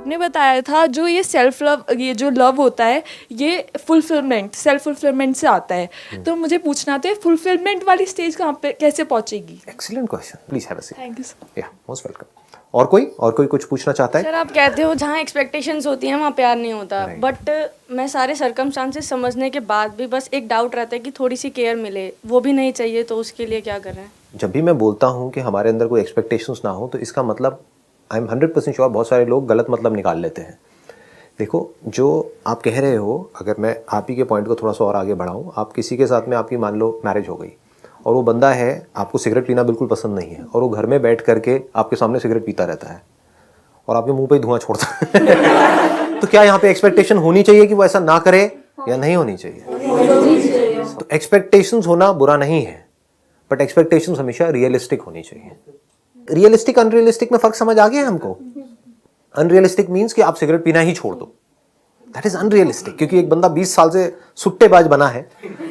आपने बताया था जो ये सेल्फ लव, ये जो लव होता है ये फुलफिलमेंट, सेल्फ फुलफिलमेंट से आता है। तो मुझे पूछना था फुलफिलमेंट वाली स्टेज कहाँ पे कैसे पहुँचेगी? Excellent question, please have a seat. Thank you sir. या मोस्ट वेलकम। और कोई कुछ पूछना चाहता है? सर आप कहते हो जहाँ एक्सपेक्टेशंस होती हैं वहाँ प्यार नहीं होता, बट मैं सारे सर्कमस्टांसेस समझने के बाद भी बस एक डाउट रहता है कि थोड़ी सी केयर मिले, वो भी नहीं चाहिए, तो उसके लिए क्या कर रहे हैं? जब भी मैं बोलता हूँ कि हमारे अंदर कोई एक्सपेक्टेशंस ना हो तो इसका मतलब आई एम 100% श्योर बहुत सारे लोग गलत मतलब निकाल लेते हैं। देखो, जो आप कह रहे हो, अगर मैं आप ही के पॉइंट को थोड़ा सा और आगे बढ़ाऊँ, आप किसी के साथ में आपकी मान लो मैरिज हो गई और वो बंदा है, आपको सिगरेट पीना बिल्कुल पसंद नहीं है और वो घर में बैठ करके आपके सामने सिगरेट पीता रहता है और आपके मुंह पे ही धुआं छोड़ता है तो क्या यहाँ पे एक्सपेक्टेशन होनी चाहिए कि वो ऐसा ना करे या नहीं होनी चाहिए? तो एक्सपेक्टेशंस होना बुरा नहीं है, बट एक्सपेक्टेशंस हमेशा रियलिस्टिक होनी चाहिए। रियलिस्टिक अनरियलिस्टिक में फर्क समझ आ गया हमको? अनरियलिस्टिक मीन्स कि आप सिगरेट पीना ही छोड़ दो, दैट इज अनरियलिस्टिक, क्योंकि एक बंदा 20 साल से सुट्टेबाज बना है,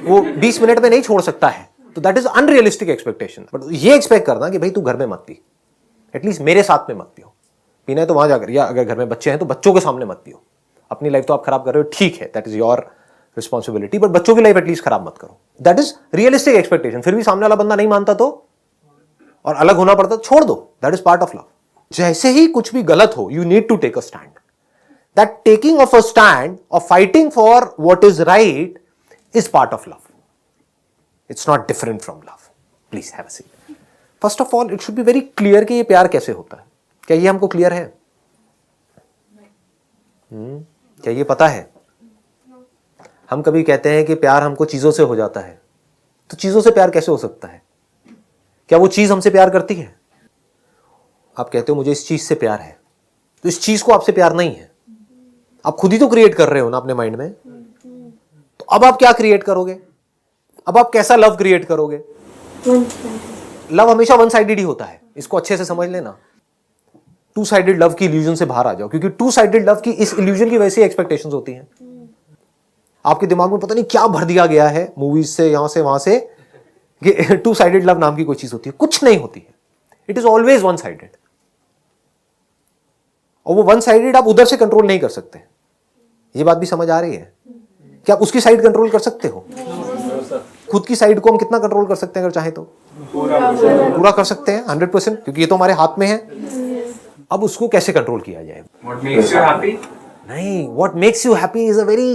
वो 20 मिनट में नहीं छोड़ सकता है, तो that is unrealistic expectation. But ये एक्सपेक्ट करना कि भाई तू घर में मत पी, एटलीस्ट मेरे साथ में मत पियो, पीना है तो वहां जाकर, या अगर घर में बच्चे हैं तो बच्चों के सामने मत पियो। अपनी लाइफ तो आप खराब कर रहे हो, ठीक है, that is your responsibility, but बच्चों की लाइफ एटलीस्ट खराब मत करो। That is realistic expectation. फिर भी सामने वाला बंदा नहीं मानता तो, और अलग होना पड़ता तो छोड़ दो, that is part of love. जैसे ही कुछ भी गलत हो, you need to take a stand. That taking of a stand और fighting for what is right is part of love. It's not different from love. Please have a seat. First of all it should be very clear कि ये प्यार कैसे होता है। क्या ये हमको क्लियर है? क्या ये पता है? हम कभी कहते हैं कि प्यार हमको चीजों से हो जाता है, तो चीजों से प्यार कैसे हो सकता है? क्या वो चीज हमसे प्यार करती है? आप कहते हो मुझे इस चीज से प्यार है, तो इस चीज को आपसे प्यार नहीं है, आप खुद ही तो क्रिएट कर रहे हो ना अपने माइंड में। तो अब आप क्या क्रिएट करोगे? अब आप कैसा लव क्रिएट करोगे? लव हमेशा वन साइडेड ही होता है, इसको अच्छे से समझ लेना। टू साइडेड लव की इल्यूजन से बाहर आ जाओ, क्योंकि टू साइडेड लव की इस इल्यूजन की वजह से एक्सपेक्टेशंस होती हैं। आपके दिमाग में पता नहीं क्या भर दिया गया है मूवीज से, यहां से वहां से, कि टू साइडेड लव नाम की कोई चीज होती है। कुछ नहीं होती है, it is always one sided. और वो वन साइडेड आप उधर से कंट्रोल नहीं कर सकते। ये बात भी समझ आ रही है? क्या आप उसकी साइड कंट्रोल कर सकते हो? खुद की साइड को हम कितना कंट्रोल कर सकते हैं अगर चाहे तो? पूरा कर सकते हैं, 100%, क्योंकि ये तो हमारे हाथ में है। अब उसको कैसे कंट्रोल किया जाए? What makes you happy? नहीं, what makes you happy is a very,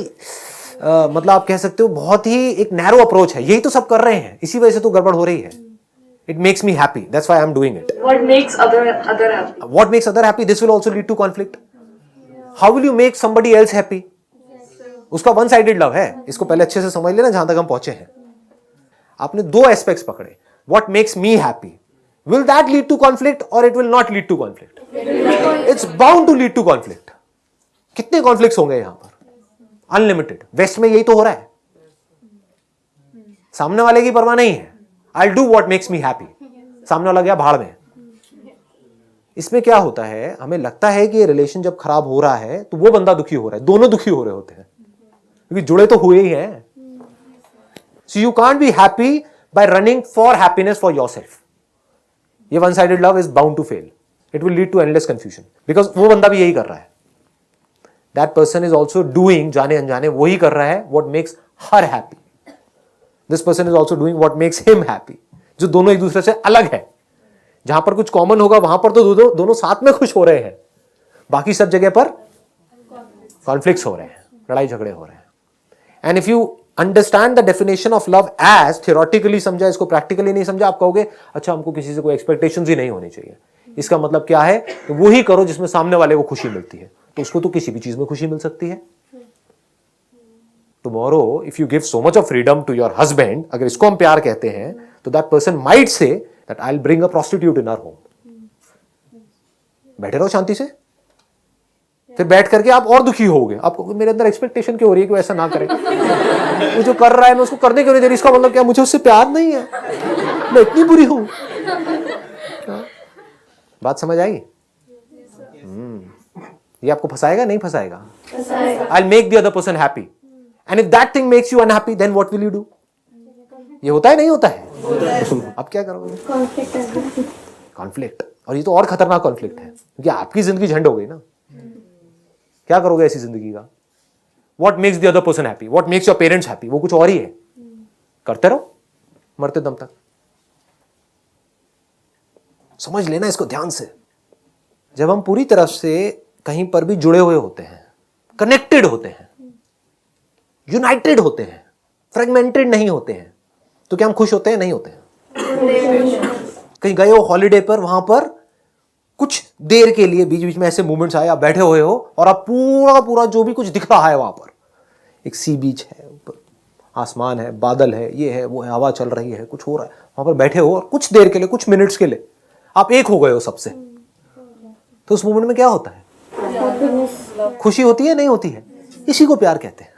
मतलब आप कह सकते हो बहुत ही एक नैरो अप्रोच है। यही तो सब कर रहे हैं, इसी वजह से तो गड़बड़ हो रही है। It makes me happy, that's why I am doing it. What makes other happy? What makes other happy? This will also lead to conflict. How will you make somebody else happy? उसका one sided love है। इसको पहले अच्छे से समझ लेना जहां तक हम पहुंचे हैं। आपने दो एस्पेक्ट्स पकड़े। What makes me happy? Will that lead to conflict or it will not lead to conflict? It's bound to lead to conflict. कितने कॉन्फ्लिक्ट्स होंगे यहां पर? अनलिमिटेड। वेस्ट में यही तो हो रहा है। सामने वाले की परवाह नहीं है। I'll do what makes me happy. सामने वाला गया भाड़ में। इसमें क्या होता है, हमें लगता है कि ये रिलेशन जब खराब हो रहा है तो वो बंदा दुखी हो रहा है, दोनों दुखी हो रहे होते हैं, क्योंकि जुड़े तो हुए ही हैं। So you can't be happy by running for happiness for yourself. ये one sided love is bound to fail. It will lead to endless confusion. Because वो बंदा भी यही कर रहा है। That person is also doing, जाने अनजाने वही कर रहा है what makes her happy. This person is also doing what makes him happy. जो दोनों एक दूसरे से अलग है। जहां पर कुछ कॉमन होगा वहां पर तो दोनों साथ में खुश हो रहे हैं, बाकी सब जगह पर कॉन्फ्लिक्ट्स हो रहे हैं, लड़ाई झगड़े हो रहे हैं। And if you understand the definition of love as theoretically समझा, इसको प्रैक्टिकली नहीं समझा, आप कहोगे अच्छा हमको किसी से कोई एक्सपेक्टेशंस ही नहीं होनी चाहिए। इसका मतलब क्या है? तो वो ही करो जिसमें सामने वाले को खुशी मिलती है, तो उसको तो किसी भी चीज में खुशी मिल सकती है। Tomorrow if you give so much of freedom to your husband, अगर इसको हम प्यार कहते हैं, तो that person might say that I will bring a prostitute in our home. बैठे रहो शांति से, फिर बैठ करके आप और दुखी होगे। आपको मेरे अंदर एक्सपेक्टेशन क्यों हो रही है कि वो ऐसा ना करे, वो जो कर रहा है मैं उसको करने क्यों नहीं दे रही? इसका मतलब क्या मुझे उससे प्यार नहीं है, मैं इतनी बुरी हूं? बात समझ आई? ये आपको फंसाएगा नहीं फंसाएगा? I will make the other person happy and if that thing makes you unhappy then what will you do? ये होता है नहीं होता है? अब क्या करोगे? कॉन्फ्लिक्ट। और ये तो और खतरनाक कॉन्फ्लिक्ट है, क्योंकि आपकी जिंदगी झंड हो गई ना। क्या करोगे ऐसी जिंदगी का? What makes the other person happy, what makes your parents happy, वो कुछ और ही है। करते रहो मरते दम तक। समझ लेना इसको ध्यान से। जब हम पूरी तरफ से कहीं पर भी जुड़े हुए होते हैं, कनेक्टेड होते हैं, यूनाइटेड होते हैं, फ्रेगमेंटेड नहीं होते हैं, तो क्या हम खुश होते हैं? नहीं होते हैं। कहीं गए हो हॉलिडे पर, वहां पर कुछ देर के लिए बीच बीच में ऐसे मोमेंट्स आए, आप बैठे हुए हो और आप पूरा पूरा जो भी कुछ दिख रहा है वहां पर, एक सी बीच है, ऊपर आसमान है, बादल है, ये है, वो है, हवा चल रही है, कुछ हो रहा है, वहां पर बैठे हो और कुछ देर के लिए, कुछ मिनट्स के लिए आप एक हो गए हो सबसे, तो उस मोमेंट में क्या होता है? खुशी होती है? नहीं होती है? इसी को प्यार कहते हैं।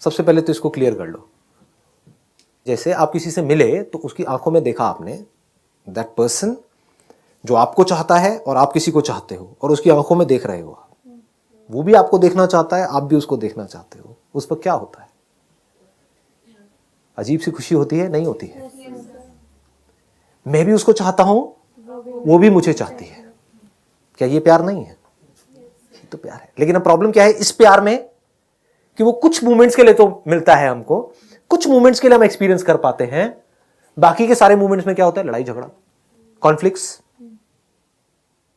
सबसे पहले तो इसको क्लियर कर लो। जैसे आप किसी से मिले तो उसकी आंखों में देखा आपने, दैट पर्सन जो आपको चाहता है और आप किसी को चाहते हो, और उसकी आंखों में देख रहे हो, वो भी आपको देखना चाहता है, आप भी उसको देखना चाहते हो, उस पर क्या होता है? अजीब सी खुशी होती है? नहीं होती है? मैं भी उसको चाहता हूं, वो भी मुझे चाहती है। क्या ये प्यार नहीं है? ये तो प्यार है। लेकिन अब प्रॉब्लम क्या है इस प्यार में, कि वो कुछ मोमेंट्स के लिए तो मिलता है हमको, कुछ मोमेंट्स के लिए हम एक्सपीरियंस कर पाते हैं, बाकी के सारे मोमेंट्स में क्या होता है? लड़ाई झगड़ा, कॉन्फ्लिक्ट्स।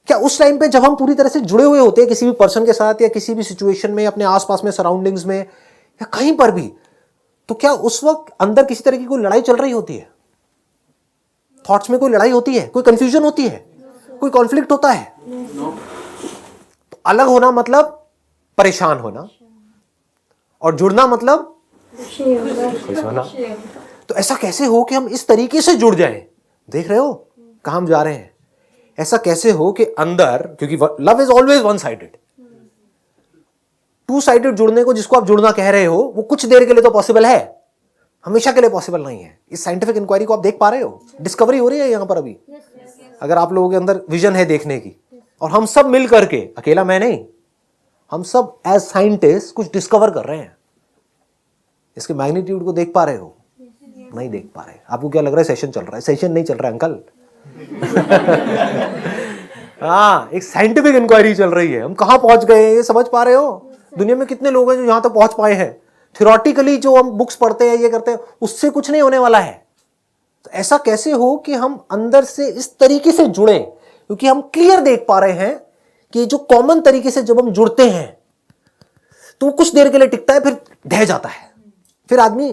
क्या उस टाइम पे जब हम पूरी तरह से जुड़े हुए होते हैं किसी भी पर्सन के साथ, या किसी भी सिचुएशन में, अपने आसपास में, सराउंडिंग्स में, या कहीं पर भी, तो क्या उस वक्त अंदर किसी तरह की कोई लड़ाई चल रही होती है? थॉट्स में कोई लड़ाई होती है? कोई कंफ्यूजन होती है? कोई कॉन्फ्लिक्ट होता है? तो अलग होना मतलब परेशान होना, और जुड़ना मतलब खुश होना। तो ऐसा कैसे हो कि हम इस तरीके से जुड़ जाएं? देख रहे हो कहां हम जा रहे हैं? ऐसा कैसे हो कि अंदर, क्योंकि love is always one sided, two sided जुड़ने को जिसको आप जुड़ना कह रहे हो, वो कुछ देर के लिए तो पॉसिबल है, हमेशा के लिए पॉसिबल नहीं है। इस साइंटिफिक इंक्वायरी को आप देख पा रहे हो, डिस्कवरी हो रही है यहां पर अभी। अगर आप लोगों के अंदर विजन है देखने की, और हम सब मिल करके, अकेला मैं नहीं, हम सब एज साइंटिस्ट कुछ डिस्कवर कर रहे हैं। इसके मैग्नीट्यूड को देख पा रहे हो? नहीं देख पा रहे। आपको क्या लग रहा है सेशन चल रहा है? सेशन नहीं चल रहा है अंकल। हाँ, एक साइंटिफिक इंक्वायरी चल रही है। हम कहां पहुंच गए हैं ये समझ पा रहे हो? दुनिया में कितने लोग हैं जो यहां तक पहुंच पाए हैं? थ्योरेटिकली जो हम बुक्स पढ़ते हैं, ये करते हैं, उससे कुछ नहीं होने वाला है। तो ऐसा कैसे हो कि हम अंदर से इस तरीके से जुड़े, क्योंकि हम क्लियर देख पा रहे हैं कि जो कॉमन तरीके से जब हम जुड़ते हैं तो कुछ देर के लिए टिकता है, फिर ढह जाता है, फिर आदमी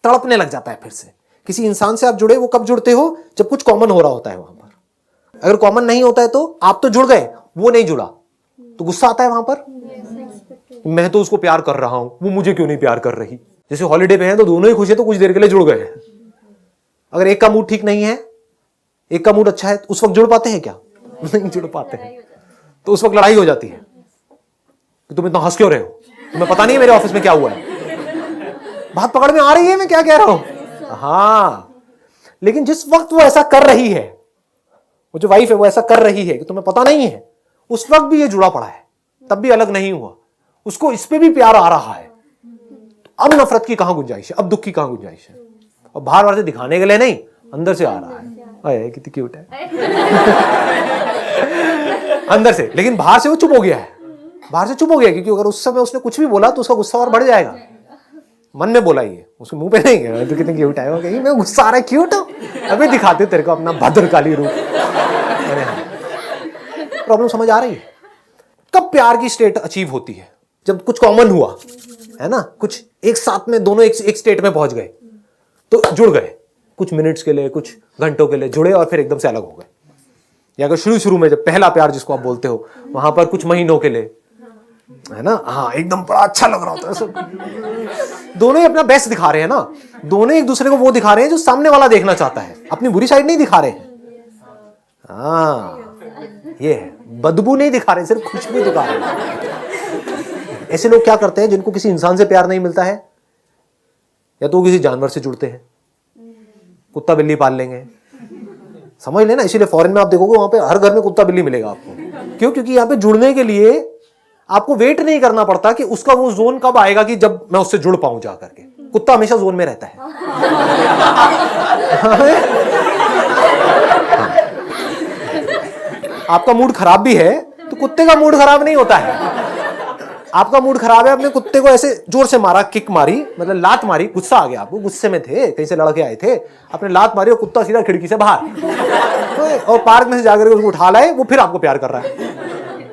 तड़पने लग जाता है। फिर से किसी इंसान से आप जुड़े, वो कब जुड़ते हो? जब कुछ कॉमन हो रहा होता है वहां पर। अगर कॉमन नहीं होता है तो आप तो जुड़ गए, वो नहीं जुड़ा, तो गुस्सा आता है वहां पर। मैं तो उसको प्यार कर रहा हूं, वो मुझे क्यों नहीं प्यार कर रही? जैसे हॉलिडे पे हैं तो दोनों ही खुश है, तो कुछ देर के लिए जुड़ गए। अगर एक का मूड ठीक नहीं है, एक का मूड अच्छा है, तो उस वक्त जुड़ पाते हैं क्या? नहीं जुड़ पाते हैं। तो उस वक्त लड़ाई हो जाती है कि तुम इतना हंस क्यों रहे हो, तुम्हें पता नहीं है मेरे ऑफिस में क्या हुआ है? बात पकड़ में आ रही है मैं क्या कह रहा हूं? हाँ, लेकिन जिस वक्त वो ऐसा कर रही है, वो जो वाइफ है वो ऐसा कर रही है कि तुम्हें पता नहीं है, उस वक्त भी ये जुड़ा पड़ा है, तब भी अलग नहीं हुआ, उसको इस पे भी प्यार आ रहा है। तो अब नफरत की कहां गुंजाइश है? अब दुख की कहां गुंजाइश है? और बाहर से दिखाने के लिए नहीं, अंदर से आ रहा है। अरे कितनी क्यूट है अंदर से। लेकिन बाहर से वो चुप हो गया है, बाहर से चुप हो गया, क्योंकि अगर उस समय उसने कुछ भी बोला तो उसका गुस्सा और बढ़ जाएगा। मन में बोला, ये उसके मुंह पे नहीं गया, तो कितनी क्यूट है, कहीं मैं गुस्सा आ रहा है, क्यूट हो, अभी दिखाते तेरे को अपना भद्रकाली रूप। प्रॉब्लम समझ आ रही है? कब प्यार की स्टेट अचीव होती है? जब कुछ कॉमन हुआ है ना, कुछ एक साथ में दोनों एक स्टेट में पहुंच गए, तो जुड़ गए, कुछ मिनट्स के लिए, कुछ घंटों के लिए जुड़े, और फिर एकदम से अलग हो गए। या अगर शुरू में जब पहला प्यार जिसको आप बोलते हो, वहां पर कुछ महीनों के लिए, है ना, हाँ, एकदम बड़ा अच्छा लग रहा होता है सब, दोनों ही अपना बेस्ट दिखा रहे हैं ना, दोनों एक दूसरे को वो दिखा रहे हैं जो सामने वाला देखना चाहता है, अपनी बुरी साइड नहीं दिखा रहे हैं। हाँ, ये है, बदबू नहीं दिखा रहे, सिर्फ खुशबू दिखा रहे हैं। ऐसे लोग क्या करते हैं जिनको किसी इंसान से प्यार नहीं मिलता है, या तो वो किसी जानवर से जुड़ते हैं, कुत्ता बिल्ली पाल लेंगे, समझ लेना। इसीलिए फॉरेन में आप देखोगे वहां पे हर घर में कुत्ता बिल्ली मिलेगा आपको। क्यों? क्योंकि यहाँ पे जुड़ने के लिए आपको वेट नहीं करना पड़ता कि उसका वो जोन कब आएगा कि जब मैं उससे जुड़ पाऊं जा करके। कुत्ता हमेशा जोन में रहता है। आपका मूड खराब भी है तो कुत्ते का मूड खराब नहीं होता है। आपका मूड खराब है, अपने कुत्ते को ऐसे जोर से मारा, किक मारी, मतलब लात मारी, गुस्सा आ गया आपको, गुस्से में थे, कहीं से लड़के आए थे, आपने लात मारी और कुत्ता सीधा खिड़की से बाहर, और पार्क में से जाकर उसको उठा लाए, वो फिर आपको प्यार कर रहा है।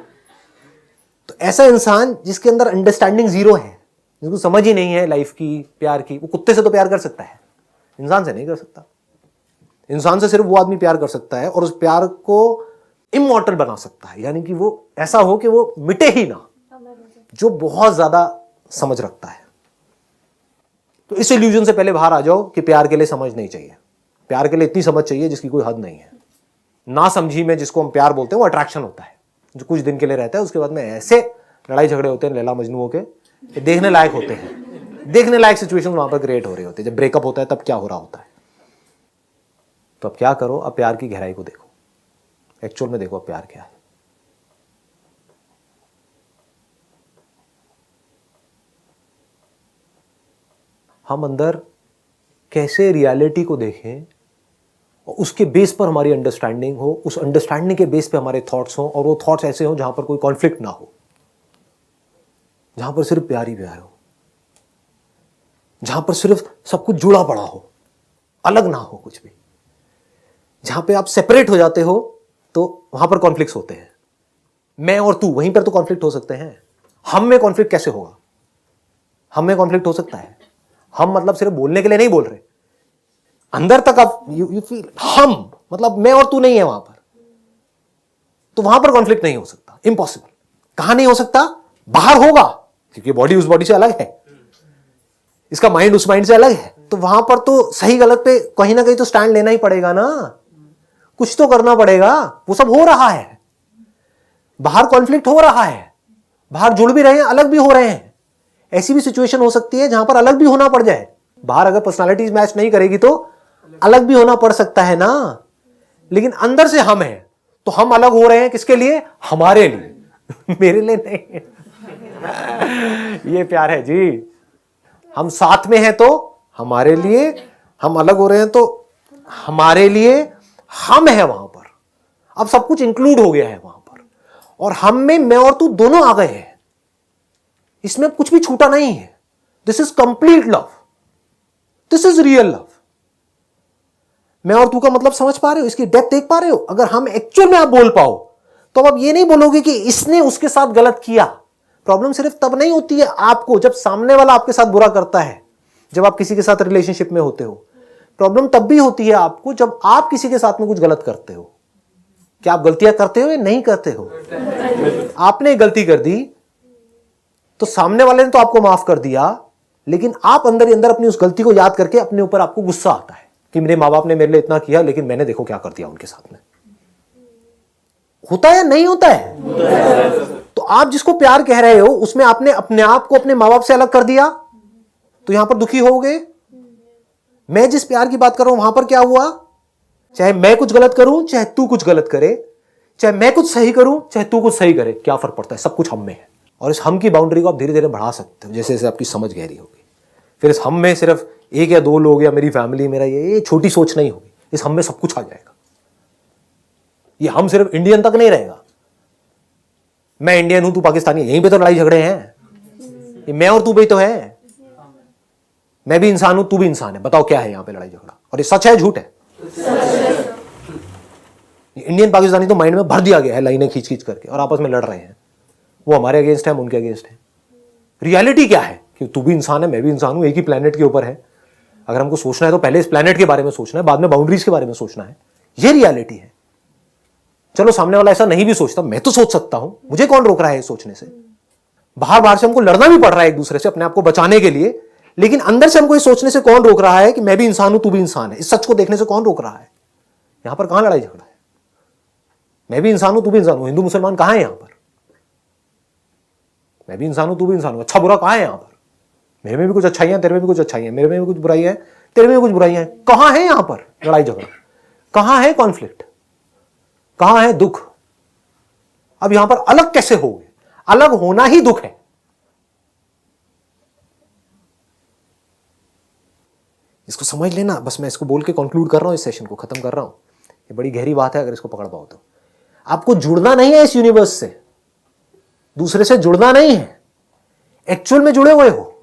तो ऐसा इंसान जिसके अंदर अंडरस्टैंडिंग जीरो है, जिसको समझ ही नहीं है लाइफ की, प्यार की, वो कुत्ते से तो प्यार कर सकता है, इंसान से नहीं कर सकता। इंसान से सिर्फ वो आदमी प्यार कर सकता है और उस प्यार को इमॉर्टल बना सकता है, यानी कि वो ऐसा हो कि वो मिटे ही ना, जो बहुत ज्यादा समझ रखता है। तो इस इल्यूजन से पहले बाहर आ जाओ कि प्यार के लिए समझ नहीं चाहिए। प्यार के लिए इतनी समझ चाहिए जिसकी कोई हद नहीं है। ना समझी में जिसको हम प्यार बोलते हैं वो अट्रैक्शन होता है, जो कुछ दिन के लिए रहता है, उसके बाद में ऐसे लड़ाई झगड़े होते हैं लैला मजनूओं के, ये देखने लायक होते हैं। देखने लायक सिचुएशन वहां पर क्रिएट हो रही होती है। जब ब्रेकअप होता है तब क्या हो रहा होता है। तो अब क्या करो, अब प्यार की गहराई को देखो, एक्चुअल में देखो अब प्यार क्या है। हम अंदर कैसे रियलिटी को देखें और उसके बेस पर हमारी अंडरस्टैंडिंग हो, उस अंडरस्टैंडिंग के बेस पे हमारे थॉट्स हो, और वो थॉट्स ऐसे हो जहां पर कोई कॉन्फ्लिक्ट ना हो, जहां पर सिर्फ प्यार ही प्यार हो, जहां पर सिर्फ सब कुछ जुड़ा पड़ा हो, अलग ना हो कुछ भी। जहां पे आप सेपरेट हो जाते हो तो वहां पर कॉन्फ्लिक्ट्स होते हैं। मैं और तू, वहीं पर तो कॉन्फ्लिक्ट हो सकते हैं। हम में कॉन्फ्लिक्ट कैसे होगा? हम में कॉन्फ्लिक्ट हो सकता है। हम मतलब सिर्फ बोलने के लिए नहीं बोल रहे, अंदर तक आप यू फील हम, मतलब मैं और तू नहीं है वहां पर, तो वहां पर कॉन्फ्लिक्ट नहीं हो सकता, इम्पॉसिबल। कहां नहीं हो सकता? बाहर होगा, क्योंकि बॉडी उस बॉडी से अलग है, इसका माइंड उस माइंड से अलग है। तो वहां पर तो सही गलत पे कहीं ना कहीं तो स्टैंड लेना ही पड़ेगा ना, कुछ तो करना पड़ेगा। वो सब हो रहा है, बाहर कॉन्फ्लिक्ट हो रहा है, बाहर जुड़ भी रहे हैं, अलग भी हो रहे हैं। ऐसी भी सिचुएशन हो सकती है जहां पर अलग भी होना पड़ जाए। बाहर अगर पर्सनालिटीज मैच नहीं करेगी तो अलग भी होना पड़ सकता है ना, लेकिन अंदर से हम हैं तो हम अलग हो रहे हैं। किसके लिए? हमारे लिए, मेरे लिए नहीं। ये प्यार है जी। हम साथ में हैं तो हमारे लिए, हम अलग हो रहे हैं तो हमारे लिए, हम हैं वहां पर। अब सब कुछ इंक्लूड हो गया है वहां पर, और हम में मैं और तू दोनों आ गए हैं। इसमें कुछ भी छूटा नहीं है। This is complete love, this is real love. मैं और तू का मतलब समझ पा रहे हो? इसकी डेप्थ देख पा रहे हो? अगर हम एक्चुअल में आप बोल पाओ तो अब आप ये नहीं बोलोगे कि इसने उसके साथ गलत किया। प्रॉब्लम सिर्फ तब नहीं होती है आपको जब सामने वाला आपके साथ बुरा करता है, जब आप किसी के साथ रिलेशनशिप में होते हो। प्रॉब्लम तब भी होती है आपको जब आप किसी के साथ में कुछ गलत करते हो। क्या आप गलतियां करते हो या नहीं करते हो? आपने गलती कर दी तो सामने वाले ने तो आपको माफ कर दिया, लेकिन आप अंदर ही अंदर अपनी उस गलती को याद करके अपने ऊपर आपको गुस्सा आता है कि मेरे माँ बाप ने मेरे लिए इतना किया, लेकिन मैंने देखो क्या कर दिया उनके साथ में। होता है या नहीं होता है? तो आप जिसको प्यार कह रहे हो उसमें आपने अपने आप को अपने माँ बाप से अलग कर दिया, तो यहां पर दुखी होगे। मैं जिस प्यार की बात कर रहा हूं वहां पर क्या हुआ? चाहे मैं कुछ गलत करूं, चाहे तू कुछ गलत करे, चाहे मैं कुछ सही करूं, चाहे तू कुछ सही करे, क्या फर्क पड़ता है? सब कुछ हम में है। और इस हम की बाउंड्री को आप धीरे धीरे बढ़ा सकते हो जैसे जैसे आपकी समझ गहरी होगी। फिर इस हम में सिर्फ एक या दो लोग या मेरी फैमिली, मेरा ये छोटी सोच नहीं होगी। इस हम में सब कुछ आ जाएगा। ये हम सिर्फ इंडियन तक नहीं रहेगा। मैं इंडियन हूं, तू पाकिस्तानी, यहीं पे तो लड़ाई झगड़े हैं। ये मैं और तू भी तो है। मैं भी इंसान हूं, तू भी इंसान है। बताओ क्या है यहां पे लड़ाई झगड़ा? और ये सच है झूठ है? इंडियन पाकिस्तानी तो माइंड में भर दिया गया है लाइनें खींच खींच करके, और आपस में लड़ रहे हैं। वो हमारे अगेंस्ट है, हम उनके अगेंस्ट है। रियलिटी क्या है कि तू भी इंसान है, मैं भी इंसान हूं, एक ही प्लेनेट के ऊपर है। अगर हमको सोचना है तो पहले इस प्लेनेट के बारे में सोचना है, बाद में बाउंड्रीज के बारे में सोचना है। ये रियलिटी है। चलो सामने वाला ऐसा नहीं भी सोचता, मैं तो सोच सकता हूं। मुझे कौन रोक रहा है सोचने से? बाहर बाहर से हमको लड़ना भी पड़ रहा है एक दूसरे से अपने आप को बचाने के लिए, लेकिन अंदर से हमको ये सोचने से कौन रोक रहा है कि मैं भी इंसान हूं, तू भी इंसान है? इस सच को देखने से कौन रोक रहा है? यहां पर कहां लड़ाई झगड़ा है? मैं भी इंसान हूं, तू भी इंसान हूं। हिंदू मुसलमान कहां है यहां पर? मैं भी इंसान हूं, तू भी इंसान हूं। अच्छा बुरा कहां है यहां पर? मेरे में भी कुछ अच्छाइयां, तेरे में भी कुछ अच्छाइयां, मेरे में भी कुछ बुराइयां, तेरे में भी कुछ बुराइयां। कहां है यहां पर लड़ाई झगड़ा? कहां है कॉन्फ्लिक्ट? कहां है दुख? अब यहां पर अलग कैसे हो गए? अलग होना ही दुख है। इसको समझ लेना। बस मैं इसको बोल के कंक्लूड कर रहा हूं, इस सेशन को खत्म कर रहा हूं। ये बड़ी गहरी बात है, अगर इसको पकड़ पाओ तो। आपको जुड़ना नहीं है इस यूनिवर्स से, दूसरे से जुड़ना नहीं है। एक्चुअल में जुड़े हुए हो?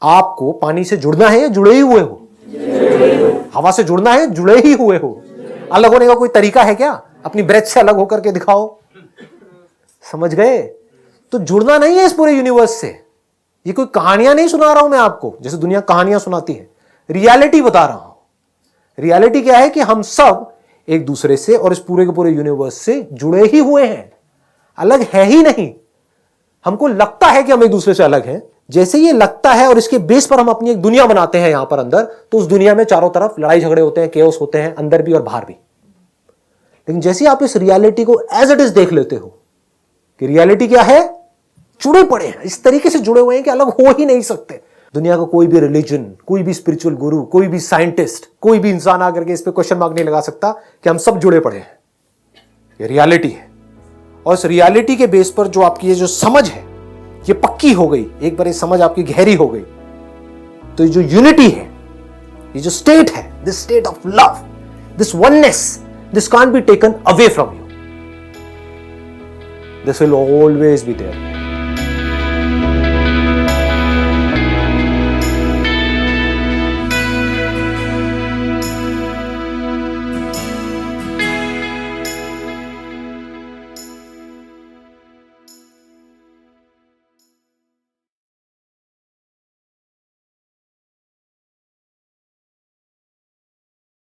आपको पानी से जुड़ना है या जुड़े ही हुए हो? हवा से जुड़ना है, जुड़े ही हुए हो। अलग होने का कोई तरीका है क्या? अपनी ब्रेथ से अलग होकर के दिखाओ। समझ गए? तो जुड़ना नहीं है इस पूरे यूनिवर्स से। ये कोई कहानियां नहीं सुना रहा हूं मैं आपको, जैसे दुनिया कहानियां सुनाती है। रियलिटी बता रहा हूं। रियलिटी क्या है कि हम सब एक दूसरे से और इस पूरे के पूरे यूनिवर्स से जुड़े ही हुए हैं, अलग है ही नहीं। हमको लगता है कि हम एक दूसरे से अलग हैं। जैसे ये लगता है और इसके बेस पर हम अपनी एक दुनिया बनाते हैं यहां पर अंदर, तो उस दुनिया में चारों तरफ लड़ाई झगड़े होते हैं, केओस होते हैं, अंदर भी और बाहर भी। लेकिन जैसे आप इस रियलिटी को एज इट इज देख लेते हो कि रियलिटी क्या है, जुड़े पड़े हैं, इस तरीके से जुड़े हुए हैं कि अलग हो ही नहीं सकते। दुनिया का कोई भी रिलीजन, कोई भी स्पिरिचुअल गुरु, कोई भी साइंटिस्ट, कोई भी इंसान आकर के इस पे क्वेश्चन मार्क नहीं लगा सकता कि हम सब जुड़े पड़े हैं। ये रियलिटी है। और इस रियलिटी के बेस पर जो आपकी ये जो समझ है ये पक्की हो गई, एक बार ये समझ आपकी गहरी हो गई, तो ये जो यूनिटी है, ये जो स्टेट है, this state of love, this oneness, this can't be taken away from you. This will always be there.